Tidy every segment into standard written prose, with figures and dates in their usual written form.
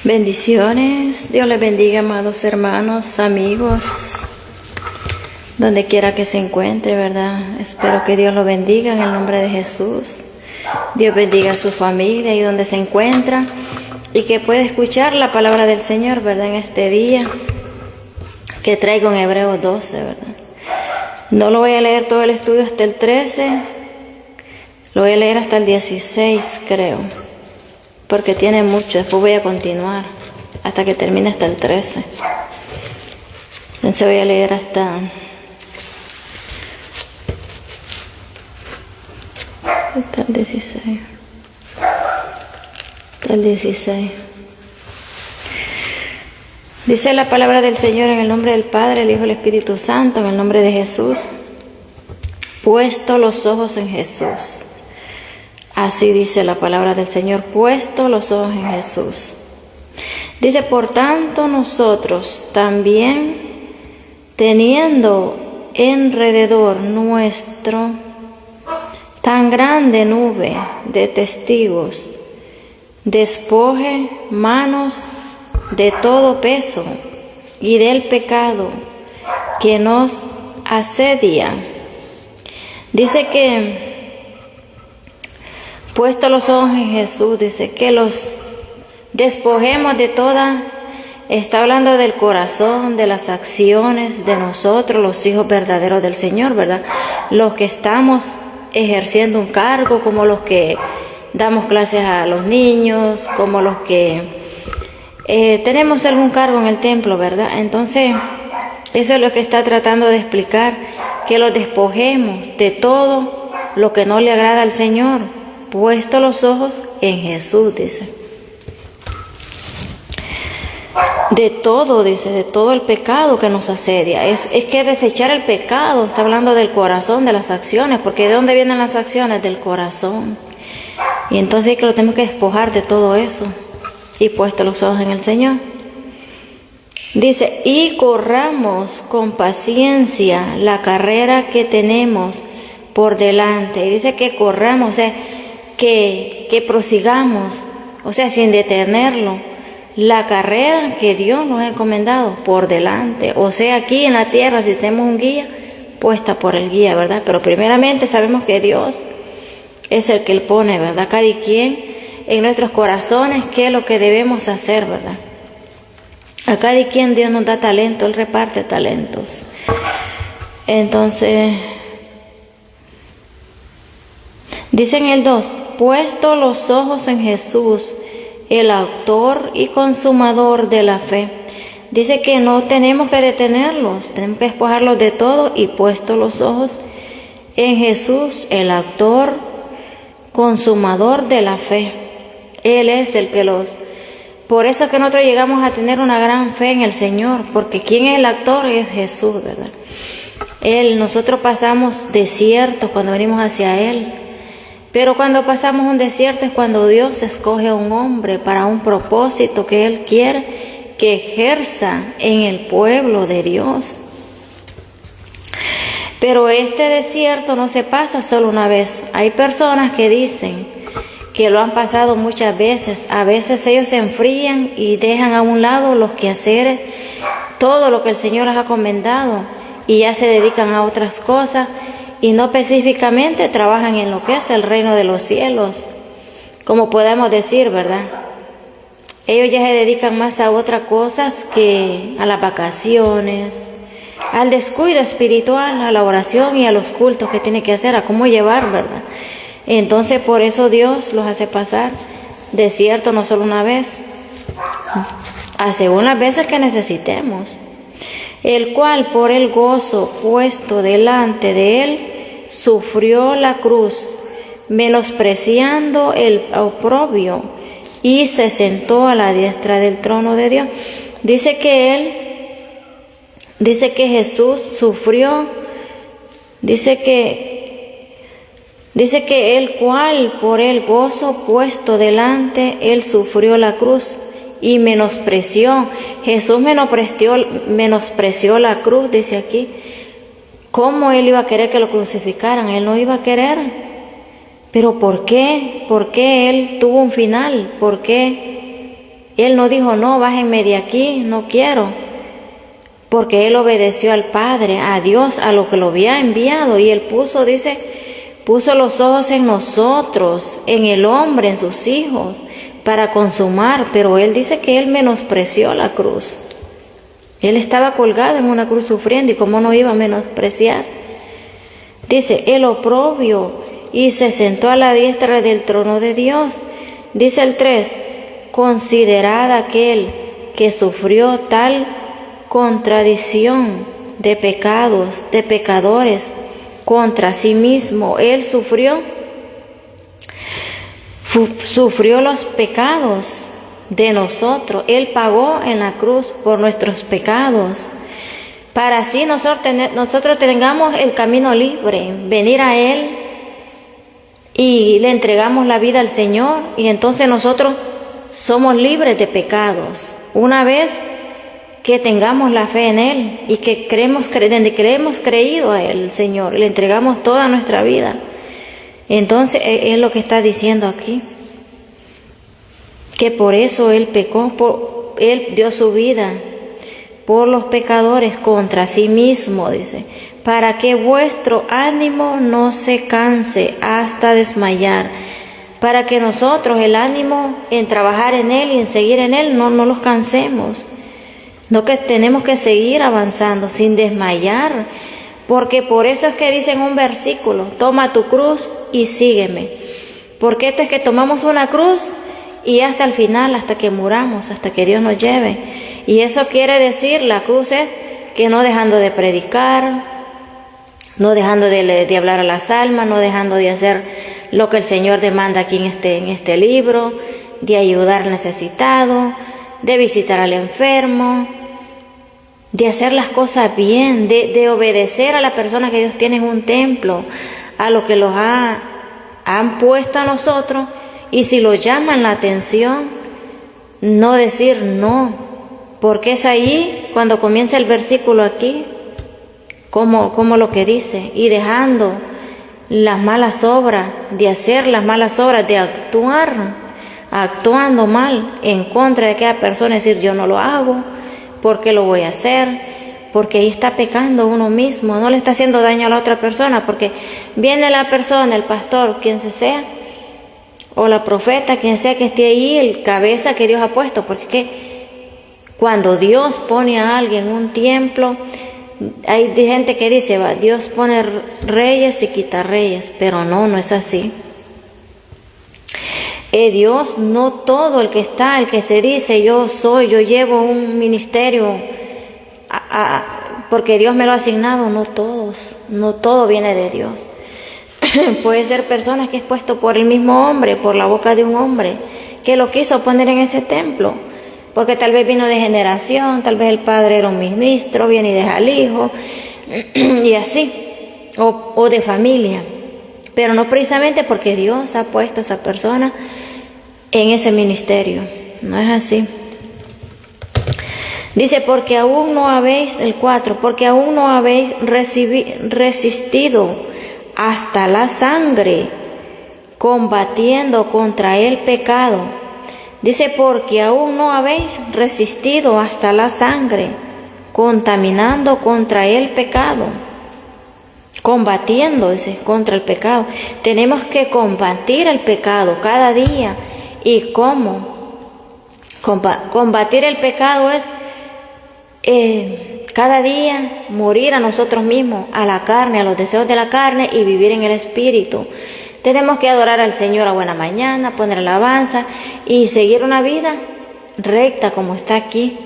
Bendiciones, Dios les bendiga, amados hermanos, amigos, donde quiera que se encuentre, ¿verdad? Espero que Dios lo bendiga en el nombre de Jesús. Dios bendiga a su familia y donde se encuentra y que pueda escuchar la palabra del Señor, ¿verdad? En este día que traigo en Hebreos 12, ¿verdad? No lo voy a leer todo el estudio hasta el 13, lo voy a leer hasta el 16, creo. Porque tiene mucho, después voy a continuar hasta que termine hasta el 13. Entonces voy a leer hasta el 16. Hasta el 16. Dice la palabra del Señor en el nombre del Padre, el Hijo y el Espíritu Santo, en el nombre de Jesús. Puesto los ojos en Jesús. Así dice la palabra del Señor, puesto los ojos en Jesús. Dice, por tanto nosotros también, teniendo alrededor nuestro tan grande nube de testigos, despojémonos de todo peso y del pecado que nos asedia. Dice que puesto los ojos en Jesús, dice que los despojemos de toda, está hablando del corazón, de las acciones de nosotros, los hijos verdaderos del Señor, ¿verdad? Los que estamos ejerciendo un cargo, como los que damos clases a los niños, como los que tenemos algún cargo en el templo, ¿verdad? Entonces, eso es lo que está tratando de explicar, que los despojemos de todo lo que no le agrada al Señor. Puesto los ojos en Jesús, dice. De todo, dice, de todo el pecado que nos asedia. Es que desechar el pecado, está hablando del corazón, de las acciones, porque ¿de dónde vienen las acciones? Del corazón. Y entonces que lo tenemos que despojar de todo eso. Y puesto los ojos en el Señor. Dice, y corramos con paciencia la carrera que tenemos por delante. Y dice que corramos, o sea, que prosigamos, o sea, sin detenerlo, la carrera que Dios nos ha encomendado por delante. O sea, aquí en la tierra, si tenemos un guía, puesta por el guía, ¿verdad? Pero primeramente sabemos que Dios es el que Él pone, ¿verdad? Cada quien en nuestros corazones qué es lo que debemos hacer, ¿verdad? A cada quien Dios nos da talento, Él reparte talentos. Entonces, dice en el 2, puesto los ojos en Jesús, el autor y consumador de la fe. Dice que no tenemos que detenerlos, tenemos que despojarlos de todo y puesto los ojos en Jesús, el autor, consumador de la fe. Él es el que los... Por eso es que nosotros llegamos a tener una gran fe en el Señor, porque ¿quién es el actor? Es Jesús, ¿verdad? Nosotros pasamos desiertos cuando venimos hacia Él. Pero cuando pasamos un desierto es cuando Dios escoge a un hombre para un propósito que Él quiere que ejerza en el pueblo de Dios. Pero este desierto no se pasa solo una vez. Hay personas que dicen que lo han pasado muchas veces. A veces ellos se enfrían y dejan a un lado los quehaceres, todo lo que el Señor les ha encomendado y ya se dedican a otras cosas. Y no específicamente trabajan en lo que es el reino de los cielos, como podemos decir, ¿verdad? Ellos ya se dedican más a otras cosas que a las vacaciones, al descuido espiritual, a la oración y a los cultos que tiene que hacer, a cómo llevar, ¿verdad? Entonces por eso Dios los hace pasar desierto no solo una vez, según las veces que necesitemos. El cual por el gozo puesto delante de Él sufrió la cruz, menospreciando el oprobio, y se sentó a la diestra del trono de Dios. Dice que Jesús sufrió, dice que el cual por el gozo puesto delante, Él sufrió la cruz y menospreció. Jesús menospreció la cruz, dice aquí. ¿Cómo Él iba a querer que lo crucificaran? Él no iba a querer Pero ¿por qué? ¿Por qué Él tuvo un final? ¿Por qué Él no dijo, no, bájenme de aquí, no quiero? Porque Él obedeció al Padre, a Dios, a lo que lo había enviado. Y Él puso, dice, puso los ojos en nosotros, en el hombre, en sus hijos, para consumar. Pero Él dice que Él menospreció la cruz. Él estaba colgado en una cruz sufriendo, y cómo no iba a menospreciar. Dice, el oprobio, y se sentó a la diestra del trono de Dios. Dice el 3, considerad aquel que sufrió tal contradicción de pecados, de pecadores, contra sí mismo. Él sufrió los pecados de nosotros. Él pagó en la cruz por nuestros pecados, para así nosotros tengamos el camino libre, venir a Él y le entregamos la vida al Señor, y entonces nosotros somos libres de pecados. Una vez que tengamos la fe en Él y que hemos creído a Él, el Señor, le entregamos toda nuestra vida. Entonces es lo que está diciendo aquí, que por eso Él pecó, Él dio su vida por los pecadores contra sí mismo, dice, para que vuestro ánimo no se canse hasta desmayar, para que nosotros el ánimo en trabajar en Él y en seguir en Él no los cansemos, no, que tenemos que seguir avanzando sin desmayar, porque por eso es que dice en un versículo, toma tu cruz y sígueme, porque esto es que tomamos una cruz y hasta el final, hasta que muramos, hasta que Dios nos lleve. Y eso quiere decir, la cruz es que no dejando de predicar, no dejando de hablar a las almas, no dejando de hacer lo que el Señor demanda aquí en este libro, de ayudar al necesitado, de visitar al enfermo, de hacer las cosas bien, de obedecer a la persona que Dios tiene en un templo, a lo que los han puesto a nosotros, y si los llaman la atención, no decir no, porque es ahí cuando comienza el versículo aquí, como lo que dice, y dejando las malas obras, de hacer las malas obras, de actuando mal en contra de aquella persona, decir yo no lo hago, ¿por qué lo voy a hacer? Porque ahí está pecando uno mismo, no le está haciendo daño a la otra persona, porque viene la persona, el pastor, quien sea, o la profeta, quien sea que esté ahí, el cabeza que Dios ha puesto, porque es que cuando Dios pone a alguien en un templo, hay gente que dice, Dios pone reyes y quita reyes, pero no es así. Dios, no todo el que se dice yo llevo un ministerio, porque Dios me lo ha asignado, no todo viene de Dios. Puede ser personas que es puesto por el mismo hombre, por la boca de un hombre, que lo quiso poner en ese templo, porque tal vez vino de generación, tal vez el padre era un ministro, viene y deja al hijo, y así, o de familia, pero no precisamente porque Dios ha puesto a esa persona en ese ministerio, no es así. Dice, porque aún no habéis resistido hasta la sangre, combatiendo contra el pecado. Dice, porque aún no habéis resistido hasta la sangre, contaminando contra el pecado. Combatiendo, dice, contra el pecado. Tenemos que combatir el pecado cada día. ¿Y cómo? Combatir el pecado es cada día morir a nosotros mismos, a la carne, a los deseos de la carne, y vivir en el Espíritu. Tenemos que adorar al Señor a buena mañana, poner alabanza y seguir una vida recta como está aquí,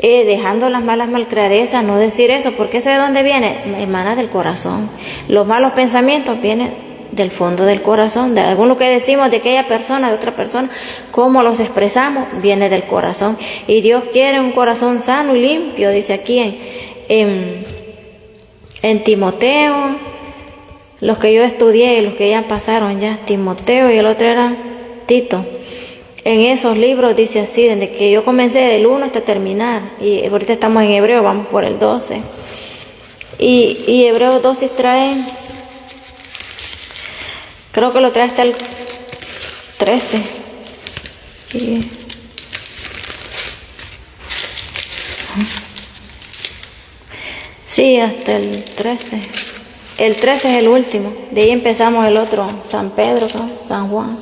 dejando las malas malcriadezas, no decir eso, porque eso de dónde viene, emana del corazón. Los malos pensamientos vienen del fondo del corazón, de alguno que decimos de aquella persona, de otra persona, cómo los expresamos, viene del corazón. Y Dios quiere un corazón sano y limpio, dice aquí en Timoteo, los que yo estudié y los que ya pasaron ya, Timoteo y el otro era Tito. En esos libros dice así, desde que yo comencé del 1 hasta terminar, y ahorita estamos en Hebreo, vamos por el 12. Y Hebreo 12 trae Creo que lo trae hasta el 13. Sí, hasta el 13. El 13 es el último. De ahí empezamos el otro, San Pedro, ¿no? San Juan.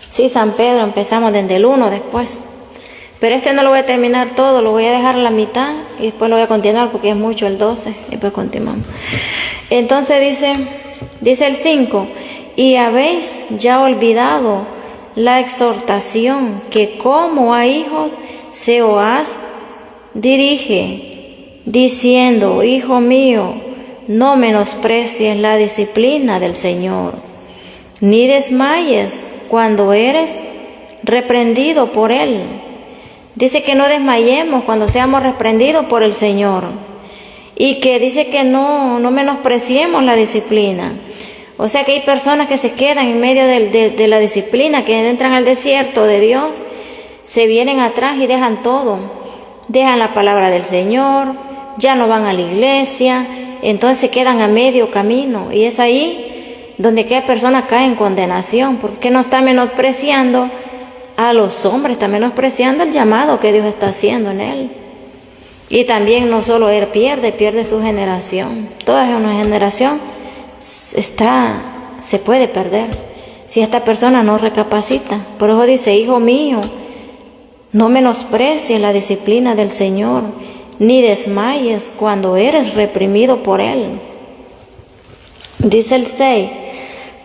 Sí, San Pedro, empezamos desde el 1 después. Pero este no lo voy a terminar todo, lo voy a dejar a la mitad y después lo voy a continuar porque es mucho el 12. Y después continuamos. Entonces dice el 5, y habéis ya olvidado la exhortación que como a hijos se os dirige, diciendo, hijo mío, no menosprecies la disciplina del Señor, ni desmayes cuando eres reprendido por Él. Dice que no desmayemos cuando seamos reprendidos por el Señor. Y que dice que no menospreciemos la disciplina. O sea que hay personas que se quedan en medio de la disciplina, que entran al desierto de Dios, se vienen atrás y dejan todo. Dejan la palabra del Señor, ya no van a la iglesia, entonces se quedan a medio camino. Y es ahí donde aquella persona cae en condenación, porque no está menospreciando a los hombres, está menospreciando el llamado que Dios está haciendo en él. Y también no solo él pierde su generación. Toda una generación se puede perder si esta persona no recapacita. Por eso dice, hijo mío, no menosprecies la disciplina del Señor, ni desmayes cuando eres reprimido por Él. Dice el 6,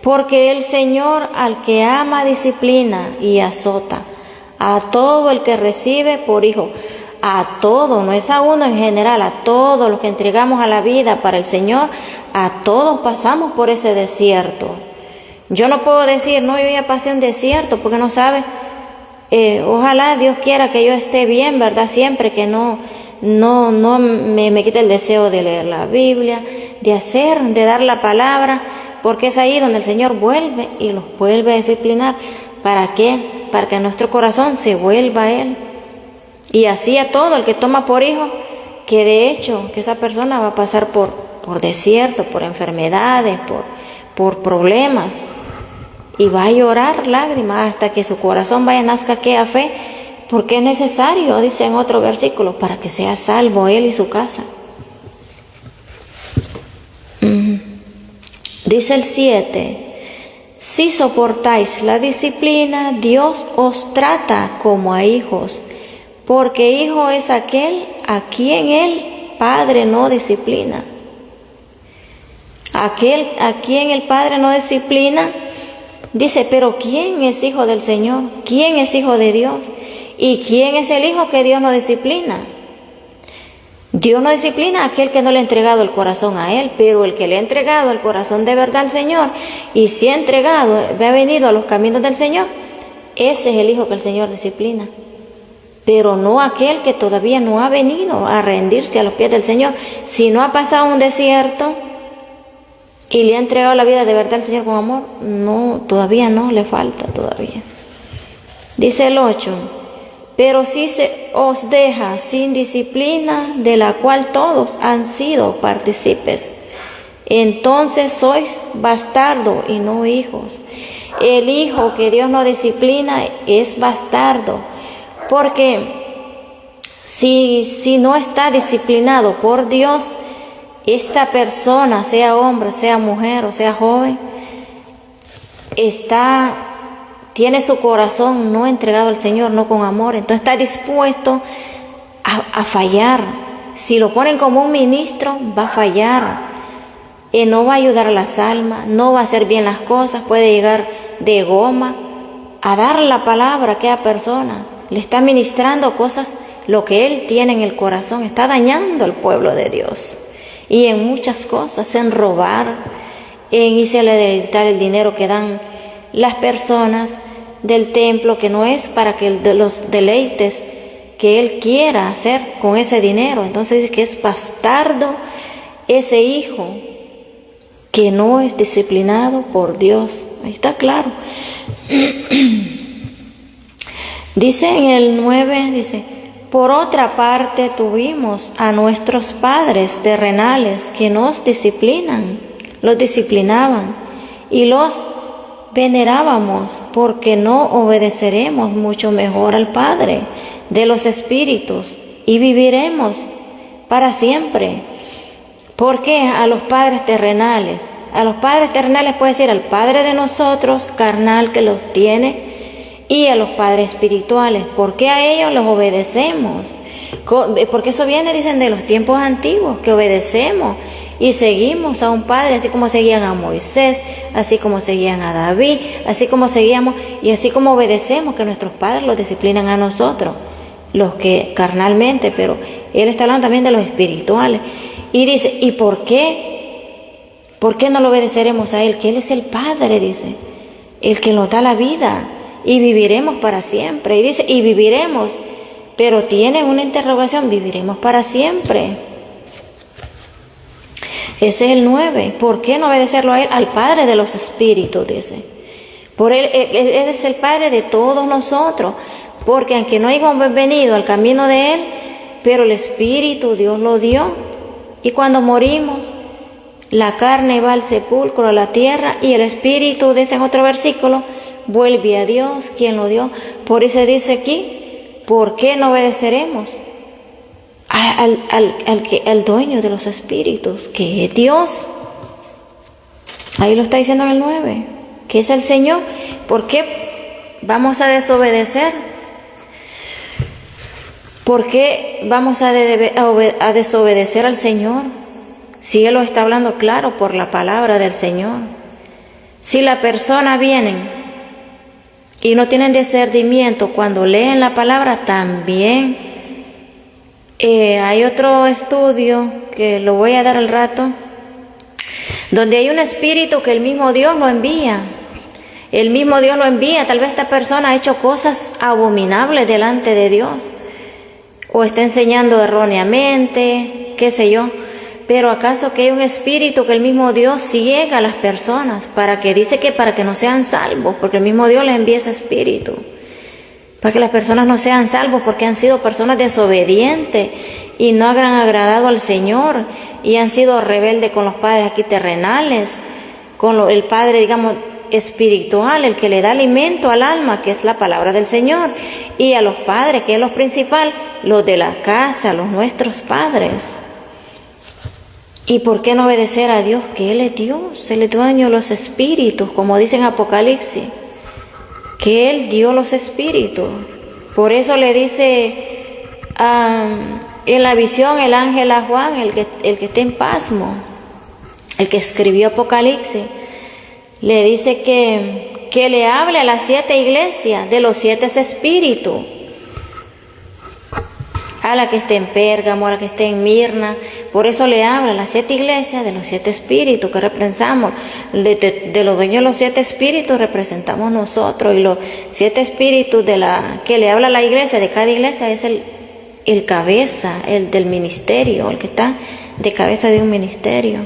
porque el Señor al que ama disciplina y azota a todo el que recibe por hijo. A todo, no es a uno en general, a todos los que entregamos a la vida para el Señor, a todos pasamos por ese desierto. Yo no puedo decir, no, yo ya pasé un desierto, porque no sabe. Ojalá Dios quiera que yo esté bien, ¿verdad? Siempre que no me quite el deseo de leer la Biblia, de dar la palabra, porque es ahí donde el Señor vuelve y los vuelve a disciplinar. ¿Para qué? Para que nuestro corazón se vuelva a Él. Y así a todo el que toma por hijo, que de hecho que esa persona va a pasar por desierto, por enfermedades, por problemas, y va a llorar lágrimas hasta que su corazón vaya nazca aquella fe, porque es necesario, dice en otro versículo, para que sea salvo él y su casa. Dice el 7, si soportáis la disciplina, Dios os trata como a hijos. Porque hijo es aquel a quien el Padre no disciplina. Aquel a quien el Padre no disciplina, dice, pero ¿quién es hijo del Señor? ¿Quién es hijo de Dios? ¿Y quién es el hijo que Dios no disciplina? Dios no disciplina a aquel que no le ha entregado el corazón a Él, pero el que le ha entregado el corazón de verdad al Señor y se ha entregado, ha venido a los caminos del Señor, ese es el hijo que el Señor disciplina. Pero no aquel que todavía no ha venido a rendirse a los pies del Señor, si no ha pasado un desierto y le ha entregado la vida de verdad al Señor con amor, no, todavía no, le falta todavía. Dice el 8, pero si se os deja sin disciplina, de la cual todos han sido partícipes, entonces sois bastardo y no hijos. El hijo que Dios no disciplina es bastardo. Porque si no está disciplinado por Dios, esta persona, sea hombre, sea mujer o sea joven, tiene su corazón no entregado al Señor, no con amor, entonces está dispuesto a fallar. Si lo ponen como un ministro, va a fallar. No va a ayudar a las almas, no va a hacer bien las cosas, puede llegar de goma a dar la palabra a aquella persona. Le está ministrando cosas, lo que él tiene en el corazón, está dañando al pueblo de Dios. Y en muchas cosas, en robar, en irse a deleitar el dinero que dan las personas del templo, que no es para que los deleites que él quiera hacer con ese dinero. Entonces dice que es bastardo ese hijo que no es disciplinado por Dios. Ahí está claro. Dice en el 9, dice, por otra parte tuvimos a nuestros padres terrenales que nos disciplinaban y los venerábamos, porque no obedeceremos mucho mejor al Padre de los espíritus y viviremos para siempre. ¿Por qué a los padres terrenales? A los padres terrenales puede decir al Padre de nosotros, carnal que los tiene, y a los padres espirituales. ¿Por qué a ellos los obedecemos? Porque eso viene, dicen, de los tiempos antiguos, que obedecemos y seguimos a un padre, así como seguían a Moisés, así como seguían a David, así como seguíamos y así como obedecemos que nuestros padres los disciplinan a nosotros, los que carnalmente, pero él está hablando también de los espirituales. Y dice, ¿y por qué? ¿Por qué no lo obedeceremos a él? Que él es el Padre, dice, el que nos da la vida y viviremos para siempre. Y dice, y viviremos, pero tiene una interrogación, viviremos para siempre. Ese es el 9. ¿Por qué no obedecerlo a él? Al Padre de los espíritus, dice. Por él es el Padre de todos nosotros. Porque aunque no hayamos venido al camino de él, pero el Espíritu Dios lo dio. Y cuando morimos, la carne va al sepulcro, a la tierra, y el Espíritu, dice en otro versículo, vuelve a Dios, quien lo dio. Por eso dice aquí, ¿por qué no obedeceremos al dueño de los espíritus, que es Dios? Ahí lo está diciendo en el 9, que es el Señor. ¿Por qué vamos a desobedecer? ¿Por qué vamos a desobedecer al Señor? Si Él lo está hablando claro por la palabra del Señor. Si la persona viene y no tienen discernimiento cuando leen la palabra, también hay otro estudio que lo voy a dar al rato, donde hay un espíritu que el mismo Dios lo envía. El mismo Dios lo envía. Tal vez esta persona ha hecho cosas abominables delante de Dios, o está enseñando erróneamente, qué sé yo. Pero acaso que hay un espíritu que el mismo Dios ciega a las personas para que no sean salvos, porque el mismo Dios les envía ese espíritu para que las personas no sean salvos, porque han sido personas desobedientes y no han agradado al Señor y han sido rebeldes con los padres aquí terrenales, con el Padre, digamos, espiritual, el que le da alimento al alma, que es la palabra del Señor, y a los padres, que es lo principal, los de la casa, los nuestros padres. ¿Y por qué no obedecer a Dios? Que Él es Dios, Él es dueño de los espíritus, como dice en Apocalipsis, que Él dio los espíritus. Por eso le dice en la visión el ángel a Juan, el que está en pasmo, el que escribió Apocalipsis, le dice que le hable a las 7 iglesias de los 7 espíritus, a la que esté en Pérgamo, a la que esté en Mirna. Por eso le habla a las 7 iglesias de los 7 espíritus que representamos. De los dueños de los 7 espíritus representamos nosotros, y los 7 espíritus que le habla a la iglesia, de cada iglesia, es el cabeza, el del ministerio, el que está de cabeza de un ministerio.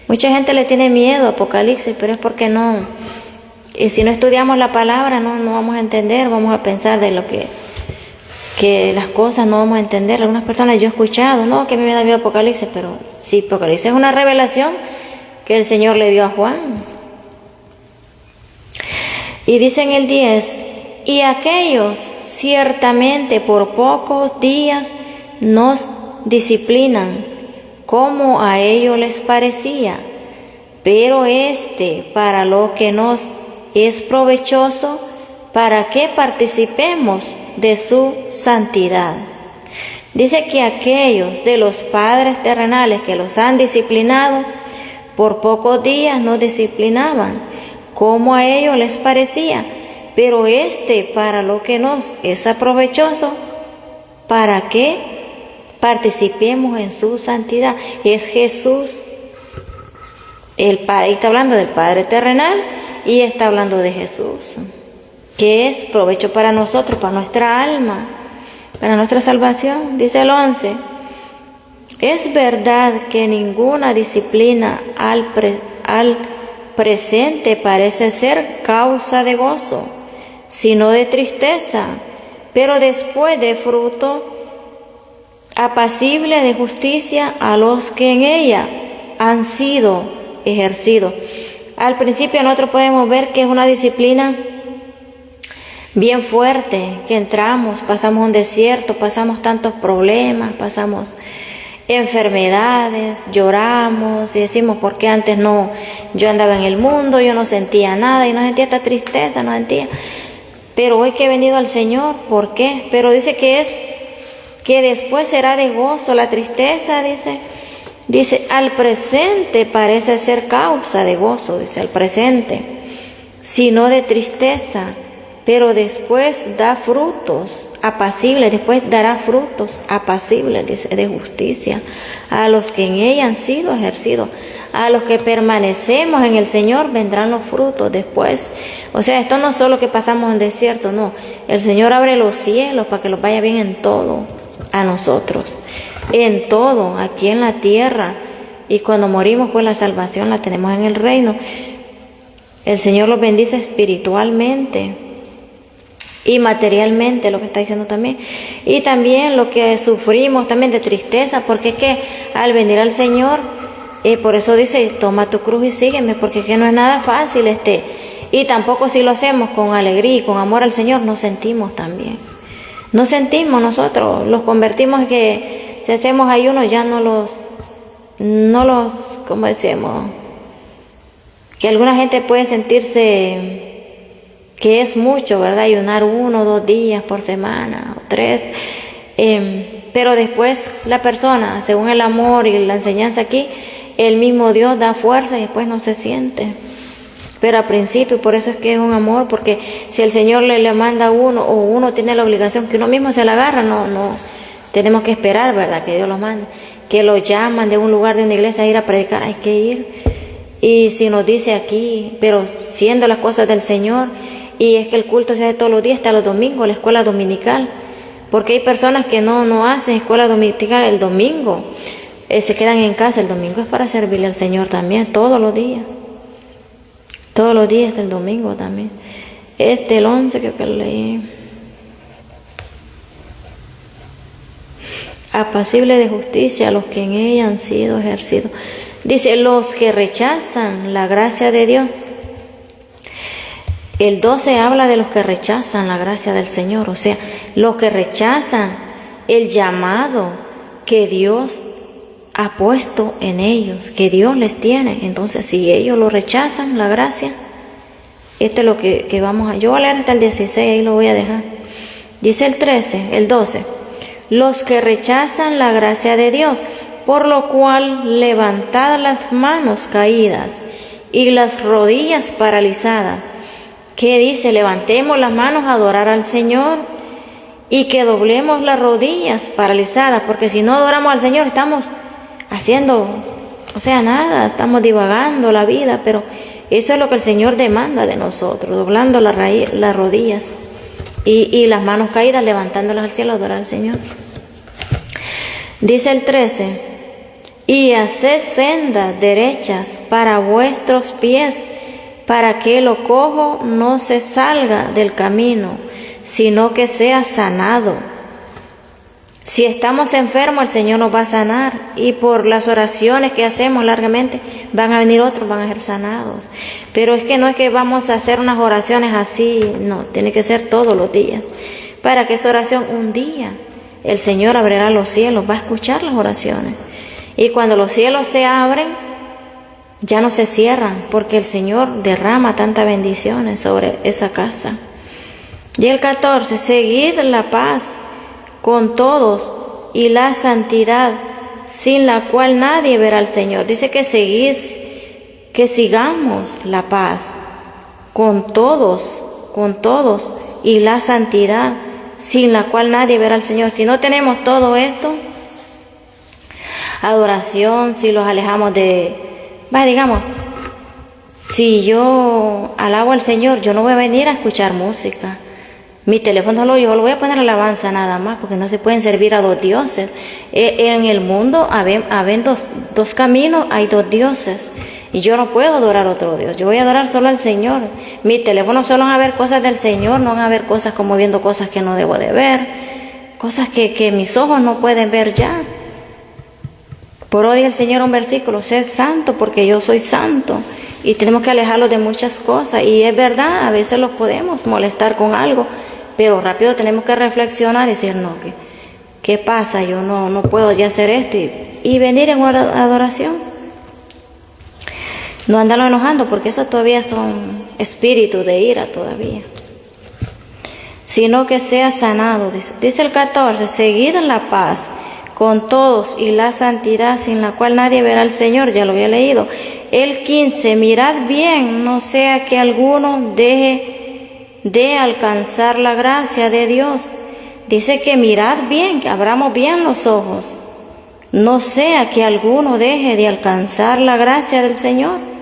Mucha gente le tiene miedo a Apocalipsis, pero es porque si no estudiamos la palabra no vamos a entender, vamos a pensar de lo que las cosas no vamos a entender. Algunas personas yo he escuchado, no, que a mí me da miedo Apocalipsis, pero sí, Apocalipsis es una revelación que el Señor le dio a Juan. Y dice en el 10, y aquellos ciertamente por pocos días nos disciplinan, como a ellos les parecía, pero para lo que nos es provechoso, para que participemos de su santidad. Dice que aquellos de los padres terrenales que los han disciplinado, por pocos días nos disciplinaban, como a ellos les parecía, pero para lo que nos es provechoso, para que participemos en su santidad. Es Jesús, el Padre. Está hablando del Padre terrenal y está hablando de Jesús, que es provecho para nosotros, para nuestra alma, para nuestra salvación. Dice el 11, es verdad que ninguna disciplina al presente parece ser causa de gozo, sino de tristeza, pero después de fruto apacible de justicia a los que en ella han sido ejercidos. al principio nosotros podemos ver que es una disciplina bien fuerte, que entramos, pasamos un desierto, pasamos tantos problemas, pasamos enfermedades, lloramos y decimos, ¿por qué antes no? Yo andaba en el mundo, yo no sentía nada y no sentía esta tristeza, no sentía. Pero hoy que he venido al Señor, ¿por qué? Pero dice que después será de gozo la tristeza, dice, al presente parece ser causa de gozo, dice, al presente, sino de tristeza, pero después da frutos apacibles, después dará frutos apacibles, dice, de justicia, a los que en ella han sido ejercidos. A los que permanecemos en el Señor vendrán los frutos después. O sea, esto no es solo que pasamos en desierto, no. El Señor abre los cielos para que los vaya bien en todo a nosotros. En todo, aquí en la tierra. Y cuando morimos, pues la salvación la tenemos en el reino. El Señor los bendice espiritualmente y materialmente, lo que está diciendo también. Y también lo que sufrimos también de tristeza, porque es que al venir al Señor, por eso dice, toma tu cruz y sígueme, porque es que no es nada fácil y tampoco si lo hacemos con alegría y con amor al Señor, nos sentimos también. Nos sentimos nosotros, los convertimos que si hacemos ayuno ya no los, ¿cómo decimos? Que alguna gente puede sentirse que es mucho, ¿verdad? Ayunar 1 o 2 días por semana, o 3, pero después la persona, según el amor y la enseñanza aquí, el mismo Dios da fuerza y después no se siente. Pero al principio, por eso es que es un amor, porque si el Señor le manda a uno, o uno tiene la obligación que uno mismo se la agarra, no, tenemos que esperar, ¿verdad? Que Dios lo mande, que lo llaman de un lugar, de una iglesia a ir a predicar, hay que ir. Y si nos dice aquí, pero siendo las cosas del Señor, y es que el culto se hace todos los días, hasta los domingos, la escuela dominical, porque hay personas que no hacen escuela dominical el domingo, se quedan en casa. El domingo es para servirle al Señor también, todos los días del domingo también. El 11 creo que lo leí. Apacible de justicia a los que en ella han sido ejercidos. Dice, los que rechazan la gracia de Dios. El 12 habla de los que rechazan la gracia del Señor, o sea, los que rechazan el llamado que Dios ha puesto en ellos, que Dios les tiene. Entonces, si ellos lo rechazan, la gracia, esto es lo que vamos a... Yo voy a leer hasta el 16, ahí lo voy a dejar. Dice el 12, los que rechazan la gracia de Dios, por lo cual levantad las manos caídas y las rodillas paralizadas. ¿Qué dice? Levantemos las manos a adorar al Señor y que doblemos las rodillas paralizadas, porque si no adoramos al Señor estamos haciendo, o sea, nada, estamos divagando la vida, pero eso es lo que el Señor demanda de nosotros, doblando las rodillas y las manos caídas, levantándolas al cielo a adorar al Señor. Dice el 13, y haced sendas derechas para vuestros pies, para que lo cojo no se salga del camino, sino que sea sanado. Si estamos enfermos, el Señor nos va a sanar, y por las oraciones que hacemos largamente, van a venir otros, van a ser sanados. Pero es que no es que vamos a hacer unas oraciones así, no, tiene que ser todos los días. Para que esa oración un día, el Señor abrirá los cielos, va a escuchar las oraciones. Y cuando los cielos se abren, ya no se cierran, porque el Señor derrama tantas bendiciones sobre esa casa. Y el 14, seguid la paz con todos y la santidad, sin la cual nadie verá al Señor. Dice que sigamos la paz con todos y la santidad, sin la cual nadie verá al Señor. Si no tenemos todo esto, adoración, si los alejamos digamos, si yo alabo al Señor, yo no voy a venir a escuchar música. Mi teléfono yo lo voy a poner alabanza nada más, porque no se pueden servir a 2 dioses. En el mundo haben dos caminos, hay 2 dioses. Y yo no puedo adorar a otro Dios, yo voy a adorar solo al Señor. Mi teléfono solo van a ver cosas del Señor, no van a ver cosas como viendo cosas que no debo de ver, cosas que mis ojos no pueden ver ya. Por hoy el Señor un versículo, sed santo porque yo soy santo. y tenemos que alejarlos de muchas cosas. Y es verdad, a veces los podemos molestar con algo, pero rápido tenemos que reflexionar y decir, no, ¿qué pasa? Yo no puedo ya hacer esto, y venir en adoración. No andarlo enojando, porque eso todavía son espíritus de ira todavía. Sino que sea sanado, dice el 14, seguid en la paz con todos y la santidad sin la cual nadie verá al Señor, ya lo había leído. El 15, mirad bien, no sea que alguno deje de alcanzar la gracia de Dios. Dice que mirad bien, que abramos bien los ojos, no sea que alguno deje de alcanzar la gracia del Señor.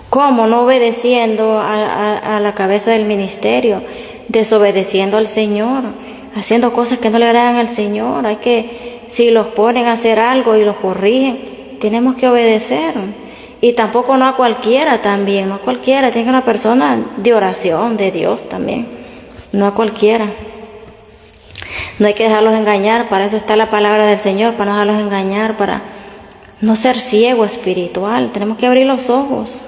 ¿Cómo? No obedeciendo a la cabeza del ministerio, desobedeciendo al Señor, haciendo cosas que no le agradan al Señor. Hay que, si los ponen a hacer algo y los corrigen, tenemos que obedecer. Y tampoco no a cualquiera también, no a cualquiera, tiene que ser una persona de oración, de Dios también, no a cualquiera. No hay que dejarlos engañar, para eso está la palabra del Señor, para no dejarlos engañar, para no ser ciego espiritual, tenemos que abrir los ojos.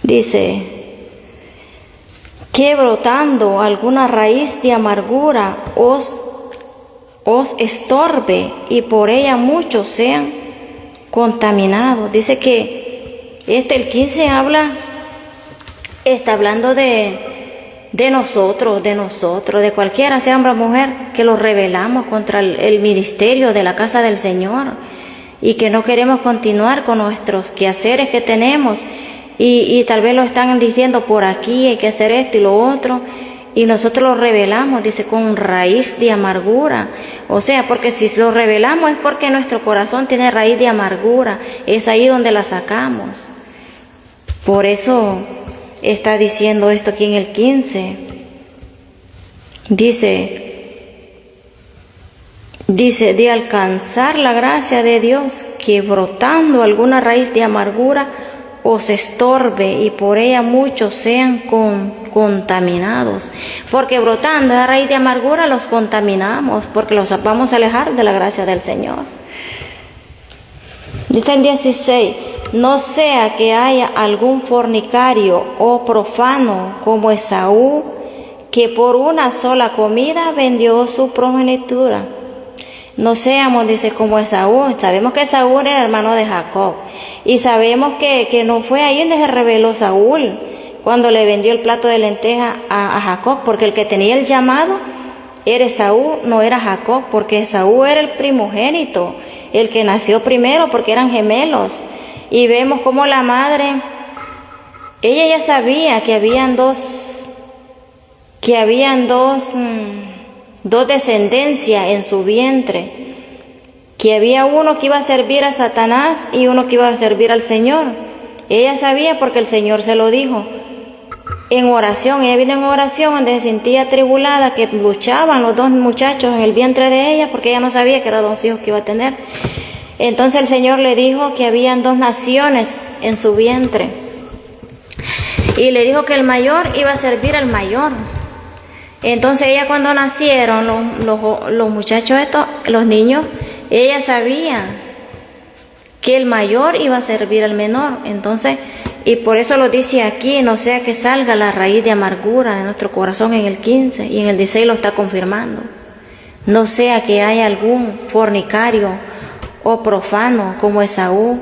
Dice, que brotando alguna raíz de amargura os estorbe y por ella muchos sean contaminados. Dice que el 15 está hablando de nosotros, de cualquiera, sea hombre o mujer, que los rebelamos contra el ministerio de la casa del Señor y que no queremos continuar con nuestros quehaceres que tenemos. Y tal vez lo están diciendo por aquí, hay que hacer esto y lo otro, y nosotros lo revelamos, dice, con raíz de amargura. O sea, porque si lo revelamos es porque nuestro corazón tiene raíz de amargura, es ahí donde la sacamos. Por eso está diciendo esto aquí en el 15. Dice, de alcanzar la gracia de Dios, que brotando alguna raíz de amargura os estorbe y por ella muchos sean contaminados. Porque brotando a raíz de amargura los contaminamos, porque los vamos a alejar de la gracia del Señor. Dice el 16, no sea que haya algún fornicario o profano como Esaú, que por una sola comida vendió su progenitura. No seamos, dice, como Esaú. Sabemos que Esaú era hermano de Jacob. Y sabemos que no fue ahí donde se reveló Saúl, cuando le vendió el plato de lenteja a Jacob, porque el que tenía el llamado era Esaú, no era Jacob, porque Esaú era el primogénito, el que nació primero, porque eran gemelos. Y vemos como la madre, ella ya sabía que habían dos descendencias en su vientre, que había uno que iba a servir a Satanás y uno que iba a servir al Señor. Ella sabía porque el Señor se lo dijo en oración. Ella vino en oración donde se sentía atribulada, que luchaban los dos muchachos en el vientre de ella, porque ella no sabía que eran dos hijos que iba a tener. Entonces el Señor le dijo que habían dos naciones en su vientre, y le dijo que el mayor iba a servir al mayor. Entonces ella, cuando nacieron los muchachos estos, los niños, ella sabía que el mayor iba a servir al menor. Entonces, y por eso lo dice aquí, no sea que salga la raíz de amargura de nuestro corazón en el 15, y en el 16 lo está confirmando. No sea que haya algún fornicario o profano como Esaú,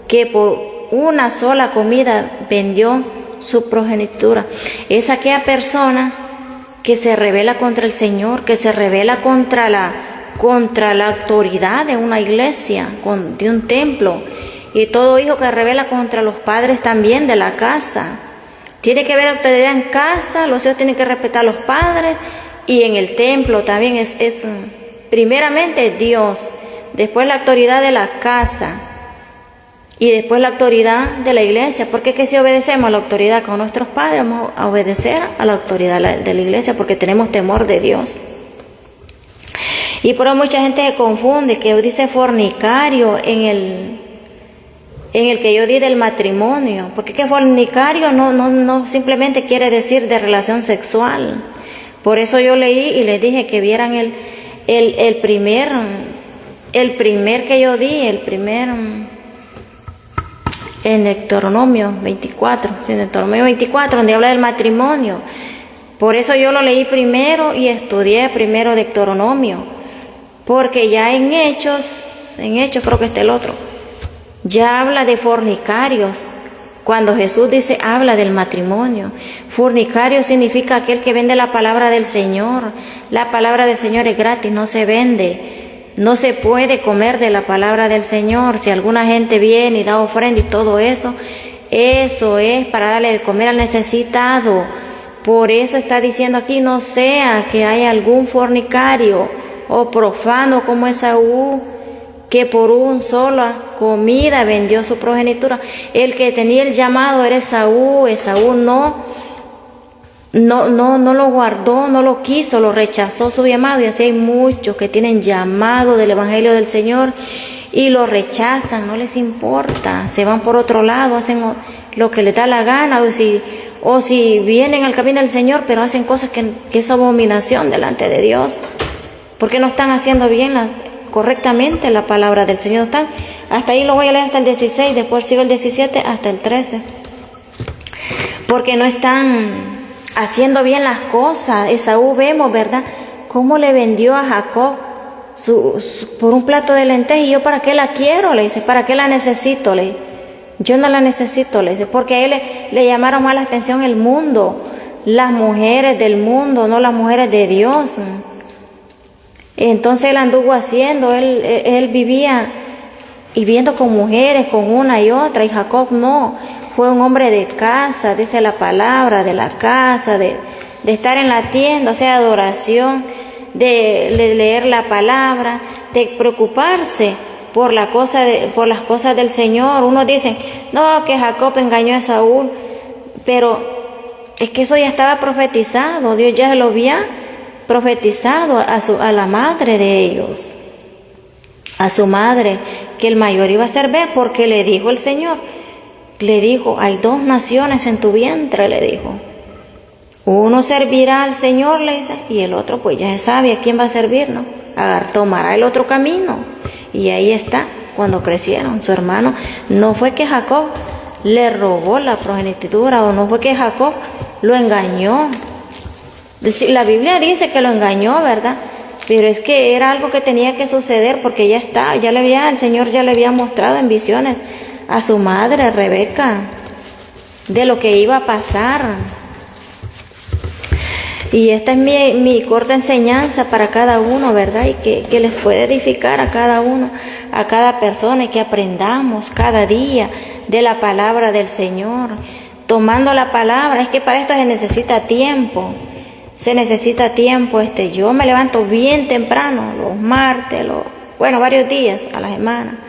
que por una sola comida vendió su progenitura. Es aquella persona que se rebela contra el Señor, que se rebela contra la autoridad de una iglesia, de un templo. Y todo hijo que rebela contra los padres también de la casa. Tiene que haber autoridad en casa, los hijos tienen que respetar a los padres, y en el templo también es primeramente Dios, después la autoridad de la casa y después la autoridad de la iglesia. Porque es que si obedecemos a la autoridad con nuestros padres, vamos a obedecer a la autoridad de la iglesia, porque tenemos temor de Dios. Y por eso mucha gente se confunde, que dice fornicario en el que yo di del matrimonio, porque que fornicario no simplemente quiere decir de relación sexual. Por eso yo leí y les dije que vieran el primer que yo di, en Deuteronomio 24, en Deuteronomio 24, donde habla del matrimonio. Por eso yo lo leí primero y estudié primero Deuteronomio, porque ya en Hechos creo que está el otro, ya habla de fornicarios. Cuando Jesús dice, habla del matrimonio. Fornicario significa aquel que vende la palabra del Señor. La palabra del Señor es gratis, no se vende. No se puede comer de la palabra del Señor. Si alguna gente viene y da ofrenda y todo eso, eso es para darle de comer al necesitado. Por eso está diciendo aquí, no sea que haya algún fornicario o profano como Esaú, que por una sola comida vendió su progenitura. El que tenía el llamado era Esaú. Esaú no lo guardó, no lo quiso, lo rechazó su llamado. Y así hay muchos que tienen llamado del Evangelio del Señor y lo rechazan, no les importa, se van por otro lado, hacen lo que les da la gana, o si vienen al camino del Señor, pero hacen cosas que es abominación delante de Dios, porque no están haciendo bien correctamente la palabra del Señor. Están, hasta ahí lo voy a leer hasta el 16, después sigo el 17 hasta el 13, porque no están haciendo bien las cosas. Esaú, vemos, ¿verdad?, cómo le vendió a Jacob por un plato de lentejas. Y yo, ¿para qué la quiero?, le dice, ¿para qué la necesito?, le dice, yo no la necesito, le dice, porque a él le llamaron más la atención el mundo, las mujeres del mundo, no las mujeres de Dios. Entonces él anduvo haciendo, él vivía y viendo con mujeres, con una y otra, y Jacob no, fue un hombre de casa, dice la palabra, de la casa, de estar en la tienda, o sea, adoración, de leer la palabra, de preocuparse por las cosas del Señor. Unos dicen, no, que Jacob engañó a Saúl, pero es que eso ya estaba profetizado, Dios ya lo había profetizado a la madre de ellos, a su madre, que el mayor iba a ser Ben, porque le dijo el Señor, le dijo, hay 2 naciones en tu vientre, le dijo, uno servirá al Señor, le dice, y el otro pues ya se sabe a quién va a servir, ¿no? Tomará el otro camino. Y ahí está, cuando crecieron, su hermano, no fue que Jacob le robó la progenitura, o no fue que Jacob lo engañó. La Biblia dice que lo engañó, ¿verdad? Pero es que era algo que tenía que suceder, porque el Señor ya le había mostrado en visiones a su madre, Rebeca, de lo que iba a pasar. Y esta es mi corta enseñanza para cada uno, ¿verdad? Y que les puede edificar a cada uno, a cada persona, y que aprendamos cada día de la palabra del Señor, tomando la palabra. Es que para esto se necesita tiempo. Yo me levanto bien temprano, los martes, varios días a la semana,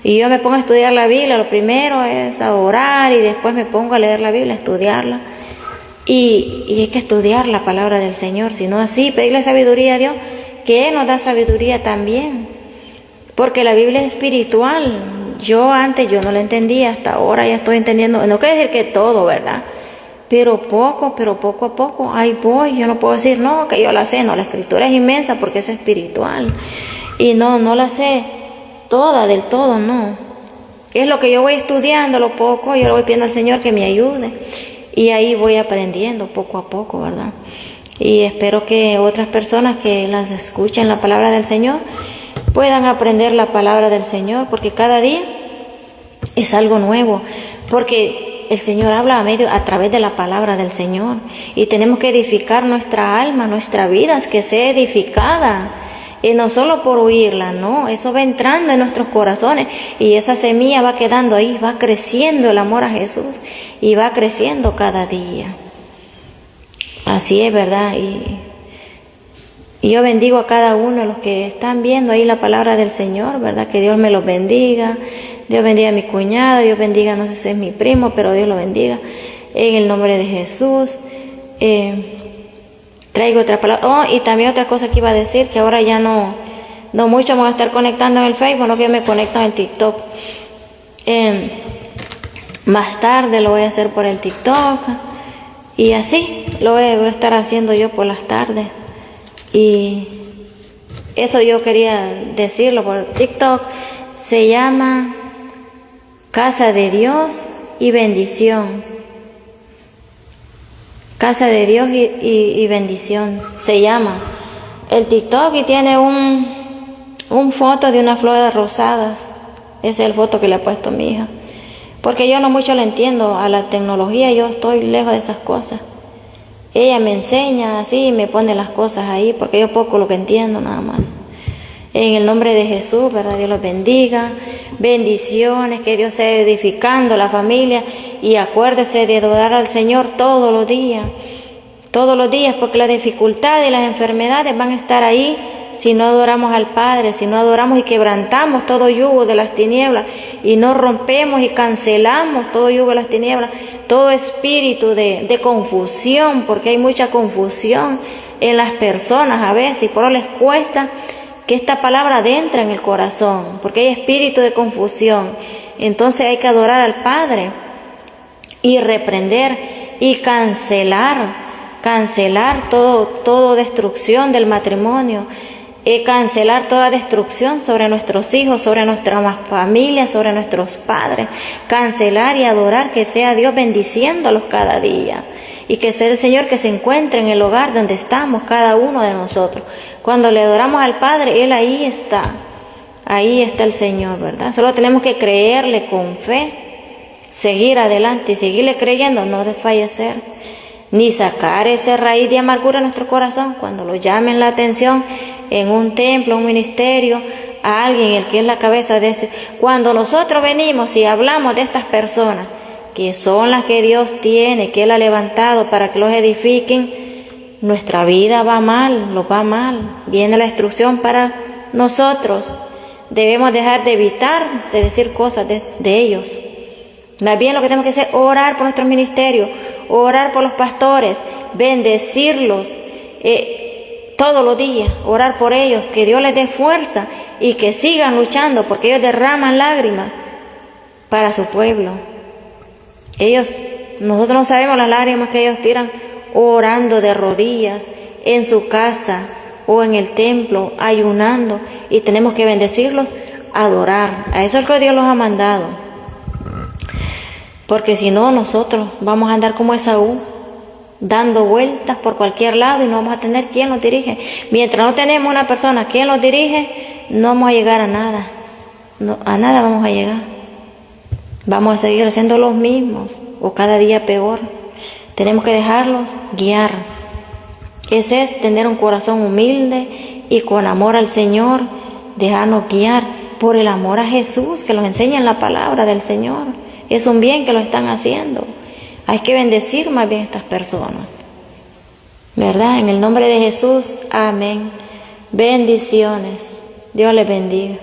y yo me pongo a estudiar la Biblia. Lo primero es a orar, y después me pongo a leer la Biblia, a estudiarla, y hay que estudiar la palabra del Señor, si no así, pedirle sabiduría a Dios, que Él nos da sabiduría también, porque la Biblia es espiritual. Antes yo no la entendía, hasta ahora ya estoy entendiendo, no quiere decir que todo, ¿verdad?, pero poco a poco, ahí voy. Yo no puedo decir, no, que yo la sé, no, la Escritura es inmensa porque es espiritual, y no la sé toda, del todo, no. Es lo que yo voy estudiando, lo poco, yo le voy pidiendo al Señor que me ayude, y ahí voy aprendiendo poco a poco, ¿verdad? Y espero que otras personas que las escuchen la palabra del Señor puedan aprender la palabra del Señor, porque cada día es algo nuevo, porque el Señor habla a través de la palabra del Señor, y tenemos que edificar nuestra alma, nuestra vida, que sea edificada, y no solo por oírla, no, eso va entrando en nuestros corazones, y esa semilla va quedando ahí, va creciendo el amor a Jesús, y va creciendo cada día. Así es, ¿verdad? Y yo bendigo a cada uno de los que están viendo ahí la palabra del Señor, ¿verdad? Que Dios me los bendiga. Dios bendiga a mi cuñada, Dios bendiga, no sé si es mi primo, pero Dios lo bendiga. En el nombre de Jesús. Traigo otra palabra. Y también otra cosa que iba a decir, que ahora ya no mucho me voy a estar conectando en el Facebook, no que me conecto en el TikTok. Más tarde lo voy a hacer por el TikTok. Y así lo voy a estar haciendo yo por las tardes. Y esto yo quería decirlo por TikTok. Se llama Casa de Dios y bendición. Casa de Dios y bendición se llama el TikTok, y tiene un foto de unas flores rosadas. Ese es el foto que le ha puesto mi hija, porque yo no mucho le entiendo a la tecnología, yo estoy lejos de esas cosas. Ella me enseña así y me pone las cosas ahí, porque yo poco lo que entiendo nada más. En el nombre de Jesús, ¿verdad? Dios los bendiga. Bendiciones, que Dios sea edificando la familia, y acuérdese de adorar al Señor todos los días, porque las dificultades y las enfermedades van a estar ahí si no adoramos al Padre, si no adoramos y quebrantamos todo yugo de las tinieblas, y no rompemos y cancelamos todo yugo de las tinieblas, todo espíritu de confusión, porque hay mucha confusión en las personas a veces, y por eso les cuesta que esta palabra adentre en el corazón, porque hay espíritu de confusión. Entonces hay que adorar al Padre y reprender y cancelar todo destrucción del matrimonio, cancelar toda destrucción sobre nuestros hijos, sobre nuestra familia, sobre nuestros padres, cancelar y adorar, que sea Dios bendiciéndolos cada día, y que sea el Señor que se encuentre en el hogar donde estamos cada uno de nosotros. Cuando le adoramos al Padre, Él ahí está el Señor, ¿verdad? Solo tenemos que creerle con fe, seguir adelante y seguirle creyendo, no desfallecer, ni sacar esa raíz de amargura en nuestro corazón. Cuando lo llamen la atención en un templo, un ministerio, a alguien, el que es la cabeza de ese, cuando nosotros venimos y hablamos de estas personas, que son las que Dios tiene, que Él ha levantado para que los edifiquen, nuestra vida va mal, lo va mal, viene la destrucción para nosotros. Debemos dejar de evitar de decir cosas de ellos. Más bien lo que tenemos que hacer es orar por nuestros ministerios, orar por los pastores, bendecirlos todos los días, orar por ellos, que Dios les dé fuerza y que sigan luchando, porque ellos derraman lágrimas para su pueblo. Nosotros no sabemos las lágrimas que ellos tiran orando de rodillas en su casa o en el templo, ayunando, y tenemos que bendecirlos, adorar. A eso es lo que Dios los ha mandado, porque si no, nosotros vamos a andar como Esaú, dando vueltas por cualquier lado, y no vamos a tener quien nos dirige. Mientras no tenemos una persona quien nos dirige, no vamos a llegar a nada, a nada vamos a llegar. Vamos a seguir haciendo los mismos, o cada día peor. Tenemos que dejarlos guiar. Ese es tener un corazón humilde y con amor al Señor, dejarnos guiar por el amor a Jesús, que nos enseña en la palabra del Señor. Es un bien que lo están haciendo. Hay que bendecir más bien a estas personas, ¿verdad? En el nombre de Jesús, amén. Bendiciones. Dios les bendiga.